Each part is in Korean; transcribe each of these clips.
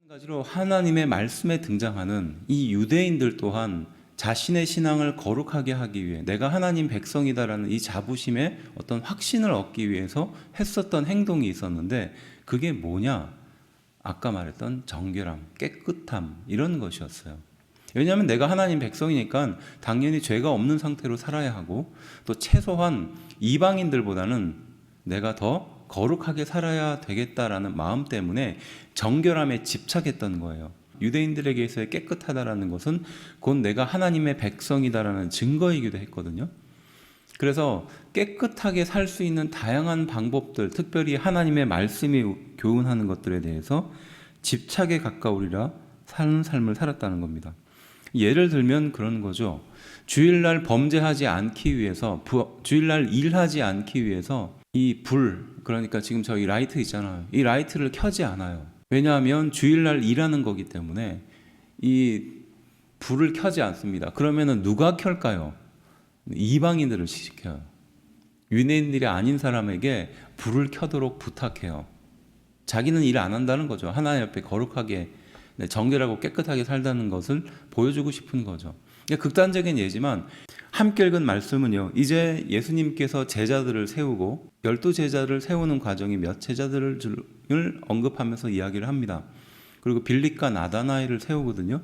마찬가지로 하나님의 말씀에 등장하는 이 유대인들 또한 자신의 신앙을 거룩하게 하기 위해 내가 하나님 백성이다라는 이 자부심의 어떤 확신을 얻기 위해서 했었던 행동이 있었는데 그게 뭐냐? 아까 말했던 정결함, 깨끗함 이런 것이었어요. 왜냐하면 내가 하나님 백성이니까 당연히 죄가 없는 상태로 살아야 하고 또 최소한 이방인들보다는 내가 더 거룩하게 살아야 되겠다라는 마음 때문에 정결함에 집착했던 거예요. 유대인들에게서의 깨끗하다라는 것은 곧 내가 하나님의 백성이다라는 증거이기도 했거든요. 그래서 깨끗하게 살 수 있는 다양한 방법들, 특별히 하나님의 말씀이 교훈하는 것들에 대해서 집착에 가까우리라 사는 삶을 살았다는 겁니다. 예를 들면 그런 거죠. 주일날 범죄하지 않기 위해서, 주일날 일하지 않기 위해서 이 그러니까 지금 저희 라이트 있잖아요. 이 라이트를 켜지 않아요. 왜냐하면 주일날 일하는 거기 때문에 이 불을 켜지 않습니다. 그러면은 누가 켤까요? 이방인들을 시켜요. 유대인들이 아닌 사람에게 불을 켜도록 부탁해요. 자기는 일 안 한다는 거죠. 하나님 앞에 거룩하게 정결하고 깨끗하게 살다는 것을 보여주고 싶은 거죠. 극단적인 예지만 함께 읽은 말씀은요. 이제 예수님께서 제자들을 세우고 12제자를 세우는 과정이 몇 제자들을 언급하면서 이야기를 합니다. 그리고 빌립과 나다나엘을 세우거든요.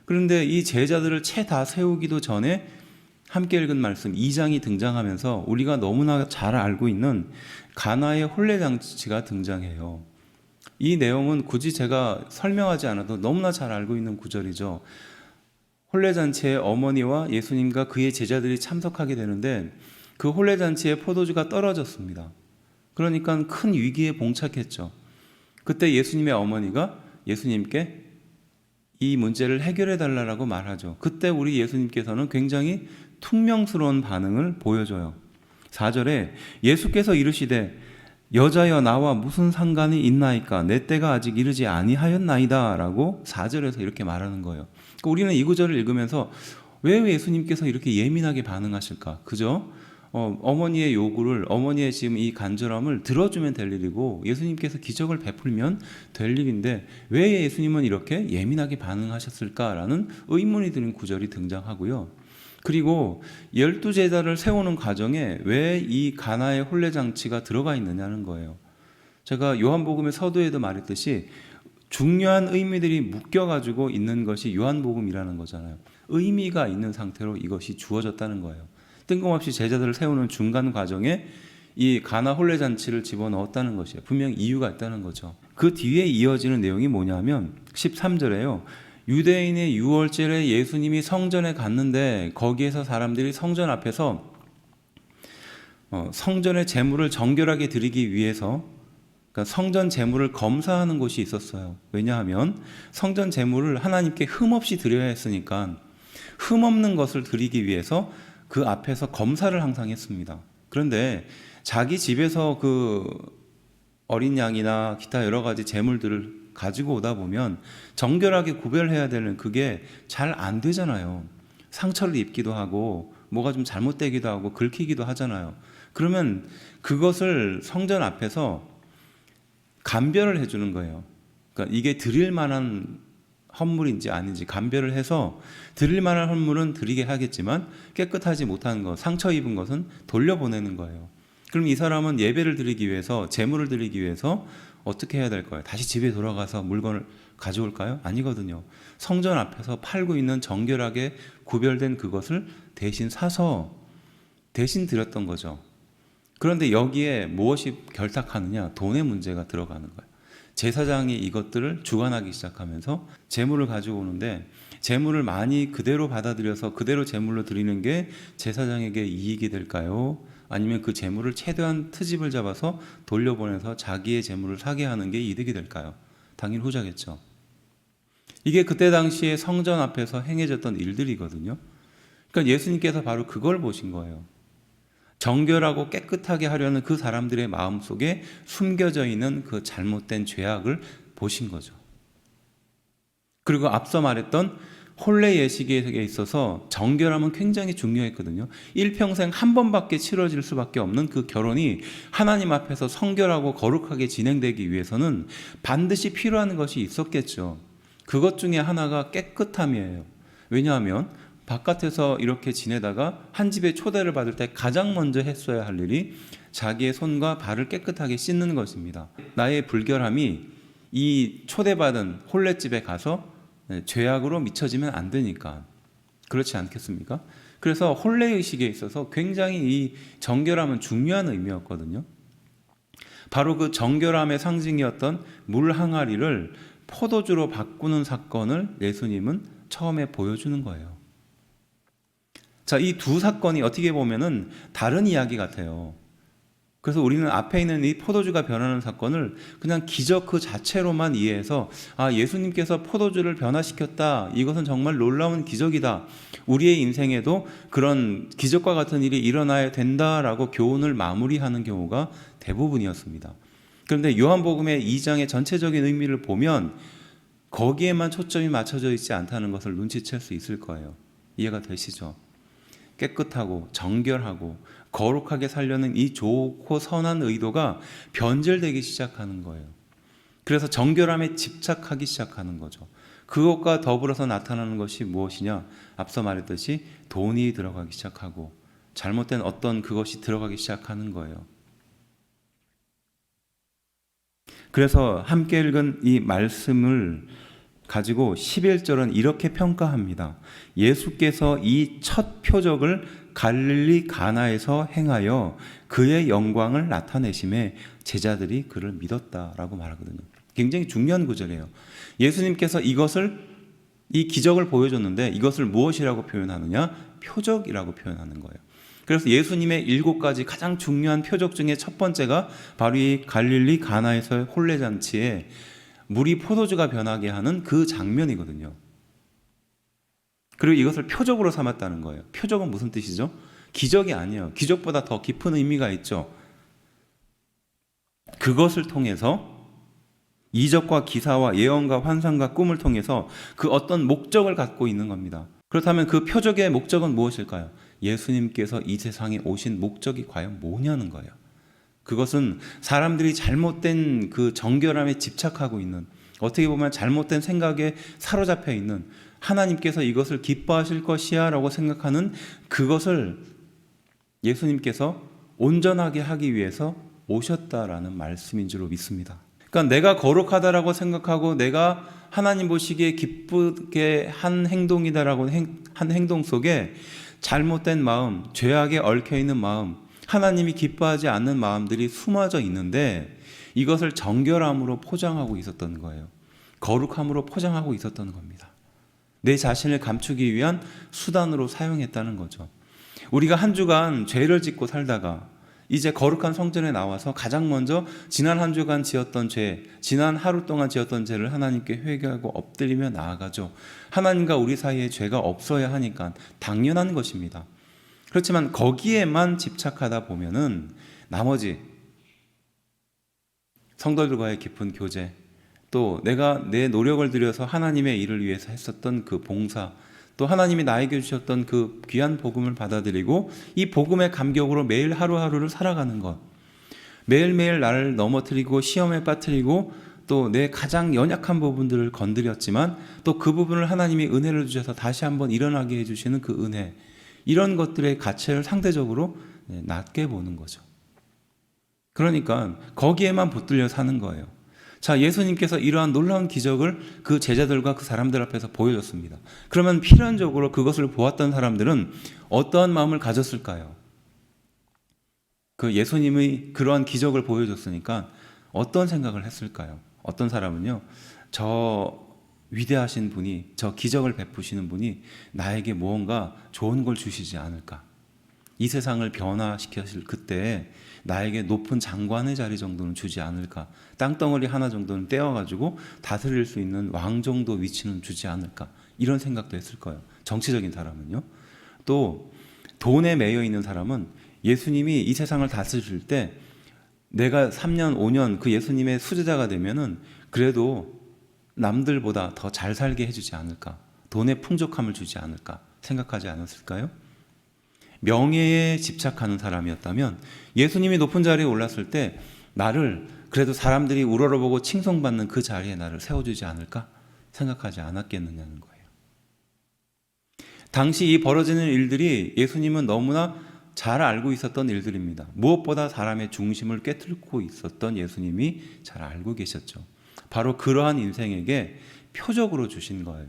그런데 이 제자들을 채 다 세우기도 전에 함께 읽은 말씀 2장이 등장하면서 우리가 너무나 잘 알고 있는 가나의 혼례잔치가 등장해요. 이 내용은 굳이 제가 설명하지 않아도 너무나 잘 알고 있는 구절이죠. 혼례잔치에 어머니와 예수님과 그의 제자들이 참석하게 되는데 그 혼례잔치에 포도주가 떨어졌습니다. 그러니까 큰 위기에 봉착했죠. 그때 예수님의 어머니가 예수님께 이 문제를 해결해 달라고 말하죠. 그때 우리 예수님께서는 굉장히 퉁명스러운 반응을 보여줘요. 4절에 예수께서 이르시되 여자여 나와 무슨 상관이 있나이까 내 때가 아직 이르지 아니하였나이다 라고 4절에서 이렇게 말하는 거예요. 그러니까 우리는 이 구절을 읽으면서 왜 예수님께서 이렇게 예민하게 반응하실까? 그죠? 어머니의 요구를, 어머니의 지금 이 간절함을 들어주면 될 일이고 예수님께서 기적을 베풀면 될 일인데 왜 예수님은 이렇게 예민하게 반응하셨을까라는 의문이 드는 구절이 등장하고요. 그리고 12제자를 세우는 과정에 왜 이 가나의 혼례잔치가 들어가 있느냐는 거예요. 제가 요한복음의 서두에도 말했듯이 중요한 의미들이 묶여가지고 있는 것이 요한복음이라는 거잖아요. 의미가 있는 상태로 이것이 주어졌다는 거예요. 뜬금없이 제자들을 세우는 중간 과정에 이 가나 혼례잔치를 집어넣었다는 것이에요. 분명 이유가 있다는 거죠. 그 뒤에 이어지는 내용이 뭐냐면 13절에요. 유대인의 유월절에 예수님이 성전에 갔는데 거기에서 사람들이 성전 앞에서 성전의 제물을 정결하게 드리기 위해서 그러니까 성전 제물을 검사하는 곳이 있었어요. 왜냐하면 성전 제물을 하나님께 흠없이 드려야 했으니까 흠없는 것을 드리기 위해서 그 앞에서 검사를 항상 했습니다. 그런데 자기 집에서 그 어린 양이나 기타 여러 가지 제물들을 가지고 오다 보면 정결하게 구별해야 되는 그게 잘 안 되잖아요. 상처를 입기도 하고 뭐가 좀 잘못되기도 하고 긁히기도 하잖아요. 그러면 그것을 성전 앞에서 감별을 해주는 거예요. 그러니까 이게 드릴 만한 헌물인지 아닌지 감별을 해서 드릴 만한 헌물은 드리게 하겠지만 깨끗하지 못한 것, 상처 입은 것은 돌려보내는 거예요. 그럼 이 사람은 예배를 드리기 위해서, 제물을 드리기 위해서 어떻게 해야 될까요? 다시 집에 돌아가서 물건을 가져올까요? 아니거든요. 성전 앞에서 팔고 있는 정결하게 구별된 그것을 대신 사서 대신 드렸던 거죠. 그런데 여기에 무엇이 결탁하느냐? 돈의 문제가 들어가는 거예요. 제사장이 이것들을 주관하기 시작하면서 제물을 가지고 오는데 제물을 많이 그대로 받아들여서 그대로 제물로 드리는 게 제사장에게 이익이 될까요? 아니면 그 제물을 최대한 트집을 잡아서 돌려보내서 자기의 제물을 사게 하는 게 이득이 될까요? 당연히 후자겠죠. 이게 그때 당시에 성전 앞에서 행해졌던 일들이거든요. 그러니까 예수님께서 바로 그걸 보신 거예요. 정결하고 깨끗하게 하려는 그 사람들의 마음속에 숨겨져 있는 그 잘못된 죄악을 보신 거죠. 그리고 앞서 말했던 혼례 예식에 있어서 정결함은 굉장히 중요했거든요. 일평생 한 번밖에 치러질 수밖에 없는 그 결혼이 하나님 앞에서 성결하고 거룩하게 진행되기 위해서는 반드시 필요한 것이 있었겠죠. 그것 중에 하나가 깨끗함이에요. 왜냐하면 바깥에서 이렇게 지내다가 한 집에 초대를 받을 때 가장 먼저 했어야 할 일이 자기의 손과 발을 깨끗하게 씻는 것입니다. 나의 불결함이 이 초대받은 혼례집에 가서 죄악으로 미쳐지면 안 되니까. 그렇지 않겠습니까? 그래서 혼례의식에 있어서 굉장히 이 정결함은 중요한 의미였거든요. 바로 그 정결함의 상징이었던 물 항아리를 포도주로 바꾸는 사건을 예수님은 처음에 보여주는 거예요. 자, 이 두 사건이 어떻게 보면은 다른 이야기 같아요. 그래서 우리는 앞에 있는 이 포도주가 변하는 사건을 그냥 기적 그 자체로만 이해해서 예수님께서 포도주를 변화시켰다. 이것은 정말 놀라운 기적이다. 우리의 인생에도 그런 기적과 같은 일이 일어나야 된다라고 교훈을 마무리하는 경우가 대부분이었습니다. 그런데 요한복음의 2장의 전체적인 의미를 보면 거기에만 초점이 맞춰져 있지 않다는 것을 눈치챌 수 있을 거예요. 이해가 되시죠? 깨끗하고 정결하고 거룩하게 살려는 이 좋고 선한 의도가 변질되기 시작하는 거예요. 그래서 정결함에 집착하기 시작하는 거죠. 그것과 더불어서 나타나는 것이 무엇이냐? 앞서 말했듯이 돈이 들어가기 시작하고 잘못된 어떤 그것이 들어가기 시작하는 거예요. 그래서 함께 읽은 이 말씀을 가지고 11절은 이렇게 평가합니다. 예수께서 이 첫 표적을 갈릴리 가나에서 행하여 그의 영광을 나타내심에 제자들이 그를 믿었다라고 말하거든요. 굉장히 중요한 구절이에요. 예수님께서 이 기적을 보여줬는데 이것을 무엇이라고 표현하느냐? 표적이라고 표현하는 거예요. 그래서 예수님의 7가지 가장 중요한 표적 중에 첫 번째가 바로 이 갈릴리 가나에서의 혼례잔치에 물이 포도주가 변하게 하는 그 장면이거든요. 그리고 이것을 표적으로 삼았다는 거예요. 표적은 무슨 뜻이죠? 기적이 아니에요. 기적보다 더 깊은 의미가 있죠. 그것을 통해서 이적과 기사와 예언과 환상과 꿈을 통해서 그 어떤 목적을 갖고 있는 겁니다. 그렇다면 그 표적의 목적은 무엇일까요? 예수님께서 이 세상에 오신 목적이 과연 뭐냐는 거예요. 그것은 사람들이 잘못된 그 정결함에 집착하고 있는, 어떻게 보면 잘못된 생각에 사로잡혀 있는, 하나님께서 이것을 기뻐하실 것이야 라고 생각하는 그것을 예수님께서 온전하게 하기 위해서 오셨다라는 말씀인 줄로 믿습니다. 그러니까 내가 거룩하다라고 생각하고 내가 하나님 보시기에 기쁘게 한 행동이다라고 한 행동 속에 잘못된 마음, 죄악에 얽혀있는 마음, 하나님이 기뻐하지 않는 마음들이 숨어져 있는데 이것을 정결함으로 포장하고 있었던 거예요. 거룩함으로 포장하고 있었던 겁니다. 내 자신을 감추기 위한 수단으로 사용했다는 거죠. 우리가 한 주간 죄를 짓고 살다가 이제 거룩한 성전에 나와서 가장 먼저 지난 한 주간 지었던 죄, 지난 하루 동안 지었던 죄를 하나님께 회개하고 엎드리며 나아가죠. 하나님과 우리 사이에 죄가 없어야 하니까 당연한 것입니다. 그렇지만 거기에만 집착하다 보면은 나머지 성도들과의 깊은 교제, 또 내가 내 노력을 들여서 하나님의 일을 위해서 했었던 그 봉사, 또 하나님이 나에게 주셨던 그 귀한 복음을 받아들이고 이 복음의 감격으로 매일 하루하루를 살아가는 것, 매일매일 나를 넘어뜨리고 시험에 빠뜨리고 또 내 가장 연약한 부분들을 건드렸지만 또 그 부분을 하나님이 은혜를 주셔서 다시 한번 일어나게 해주시는 그 은혜, 이런 것들의 가치를 상대적으로 낮게 보는 거죠. 그러니까 거기에만 붙들려 사는 거예요. 자, 예수님께서 이러한 놀라운 기적을 그 제자들과 그 사람들 앞에서 보여줬습니다. 그러면 필연적으로 그것을 보았던 사람들은 어떠한 마음을 가졌을까요? 그 예수님이 그러한 기적을 보여줬으니까 어떤 생각을 했을까요? 어떤 사람은요, 저 위대하신 분이, 저 기적을 베푸시는 분이 나에게 무언가 좋은 걸 주시지 않을까? 이 세상을 변화시키실 그때 나에게 높은 장관의 자리 정도는 주지 않을까? 땅덩어리 하나 정도는 떼어가지고 다스릴 수 있는 왕 정도 위치는 주지 않을까? 이런 생각도 했을 거예요. 정치적인 사람은요. 또 돈에 매여 있는 사람은 예수님이 이 세상을 다스릴 때 내가 3년, 5년 그 예수님의 수제자가 되면은 그래도 남들보다 더 잘 살게 해주지 않을까? 돈의 풍족함을 주지 않을까 생각하지 않았을까요? 명예에 집착하는 사람이었다면 예수님이 높은 자리에 올랐을 때 나를 그래도 사람들이 우러러보고 칭송받는 그 자리에 나를 세워주지 않을까 생각하지 않았겠느냐는 거예요. 당시 이 벌어지는 일들이 예수님은 너무나 잘 알고 있었던 일들입니다. 무엇보다 사람의 중심을 꿰뚫고 있었던 예수님이 잘 알고 계셨죠. 바로 그러한 인생에게 표적으로 주신 거예요.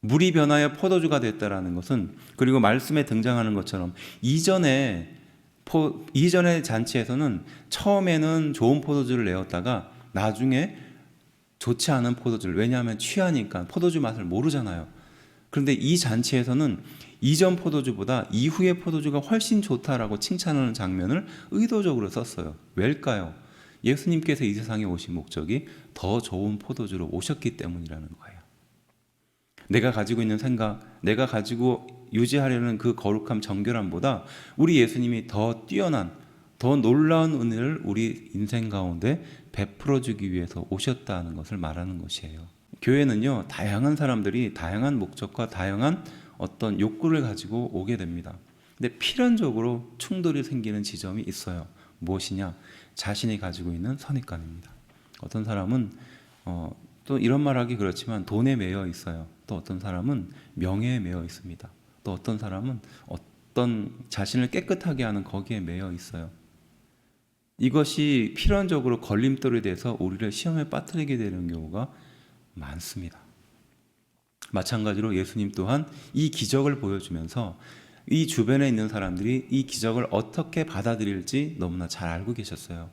물이 변하여 포도주가 됐다라는 것은, 그리고 말씀에 등장하는 것처럼 이전의 잔치에서는 처음에는 좋은 포도주를 내었다가 나중에 좋지 않은 포도주를, 왜냐하면 취하니까 포도주 맛을 모르잖아요. 그런데 이 잔치에서는 이전 포도주보다 이후의 포도주가 훨씬 좋다라고 칭찬하는 장면을 의도적으로 썼어요. 왜일까요? 예수님께서 이 세상에 오신 목적이 더 좋은 포도주로 오셨기 때문이라는 거예요. 내가 가지고 있는 생각, 내가 가지고 유지하려는 그 거룩함, 정결함보다 우리 예수님이 더 뛰어난, 더 놀라운 은혜를 우리 인생 가운데 베풀어주기 위해서 오셨다는 것을 말하는 것이에요. 교회는요, 다양한 사람들이 다양한 목적과 다양한 어떤 욕구를 가지고 오게 됩니다. 근데 필연적으로 충돌이 생기는 지점이 있어요. 무엇이냐? 자신이 가지고 있는 선입관입니다. 어떤 사람은 또 이런 말하기 그렇지만 돈에 매여 있어요. 또 어떤 사람은 명예에 매여 있습니다. 또 어떤 사람은 어떤 자신을 깨끗하게 하는 거기에 매여 있어요. 이것이 필연적으로 걸림돌이 돼서 우리를 시험에 빠뜨리게 되는 경우가 많습니다. 마찬가지로 예수님 또한 이 기적을 보여주면서 이 주변에 있는 사람들이 이 기적을 어떻게 받아들일지 너무나 잘 알고 계셨어요.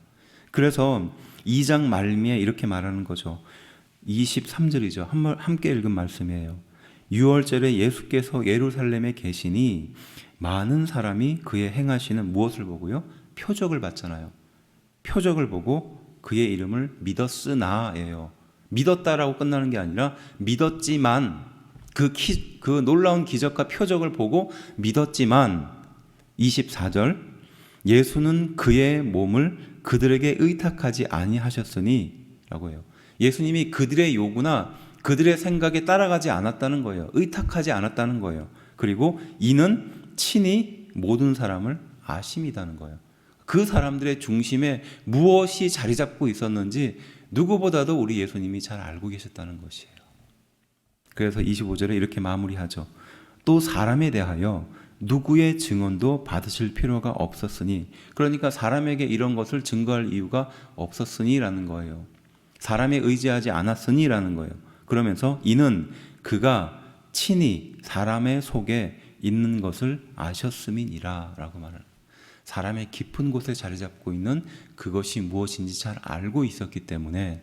그래서 2장 말미에 이렇게 말하는 거죠. 23절이죠. 함께 읽은 말씀이에요. 6월절에 예수께서 예루살렘에 계시니 많은 사람이 그의 행하시는 무엇을 보고요? 표적을 봤잖아요. 표적을 보고 그의 이름을 믿었으나예요. 믿었다라고 끝나는 게 아니라 믿었지만, 그 놀라운 기적과 표적을 보고 믿었지만, 24절, 예수는 그의 몸을 그들에게 의탁하지 아니하셨으니 라고 해요. 예수님이 그들의 요구나 그들의 생각에 따라가지 않았다는 거예요. 의탁하지 않았다는 거예요. 그리고 이는 친히 모든 사람을 아심이다는 거예요. 그 사람들의 중심에 무엇이 자리 잡고 있었는지 누구보다도 우리 예수님이 잘 알고 계셨다는 것이에요. 그래서 25절에 이렇게 마무리하죠. 또 사람에 대하여 누구의 증언도 받으실 필요가 없었으니, 그러니까 사람에게 이런 것을 증거할 이유가 없었으니라는 거예요. 사람에 의지하지 않았으니라는 거예요. 그러면서 이는 그가 친히 사람의 속에 있는 것을 아셨음이니라 라고 말합니다. 사람의 깊은 곳에 자리 잡고 있는 그것이 무엇인지 잘 알고 있었기 때문에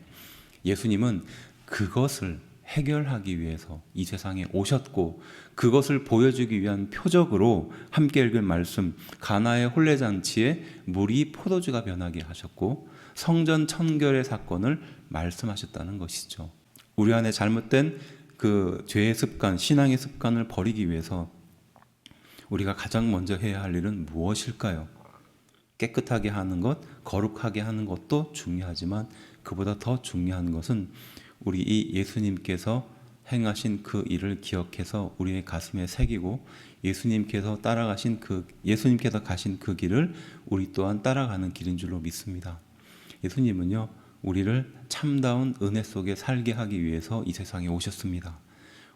예수님은 그것을 해결하기 위해서 이 세상에 오셨고, 그것을 보여주기 위한 표적으로 함께 읽은 말씀, 가나의 혼례잔치에 물이 포도주가 변하게 하셨고 성전 청결의 사건을 말씀하셨다는 것이죠. 우리 안에 잘못된 그 죄의 습관, 신앙의 습관을 버리기 위해서 우리가 가장 먼저 해야 할 일은 무엇일까요? 깨끗하게 하는 것, 거룩하게 하는 것도 중요하지만 그보다 더 중요한 것은 우리 이 예수님께서 행하신 그 일을 기억해서 우리의 가슴에 새기고 예수님께서 가신 그 길을 우리 또한 따라가는 길인 줄로 믿습니다. 예수님은요, 우리를 참다운 은혜 속에 살게 하기 위해서 이 세상에 오셨습니다.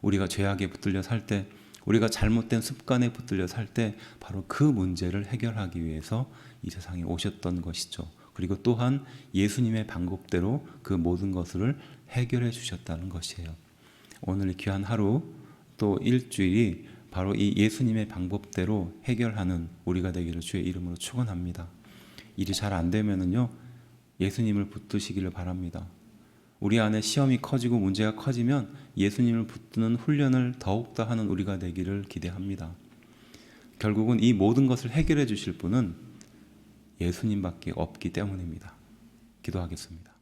우리가 죄악에 붙들려 살 때, 우리가 잘못된 습관에 붙들려 살 때 바로 그 문제를 해결하기 위해서 이 세상에 오셨던 것이죠. 그리고 또한 예수님의 방법대로 그 모든 것을 해결해 주셨다는 것이에요. 오늘 귀한 하루, 또 일주일이 바로 이 예수님의 방법대로 해결하는 우리가 되기를 주의 이름으로 축원합니다. 일이 잘 안 되면은요, 예수님을 붙드시기를 바랍니다. 우리 안에 시험이 커지고 문제가 커지면 예수님을 붙드는 훈련을 더욱더 하는 우리가 되기를 기대합니다. 결국은 이 모든 것을 해결해 주실 분은 예수님밖에 없기 때문입니다. 기도하겠습니다.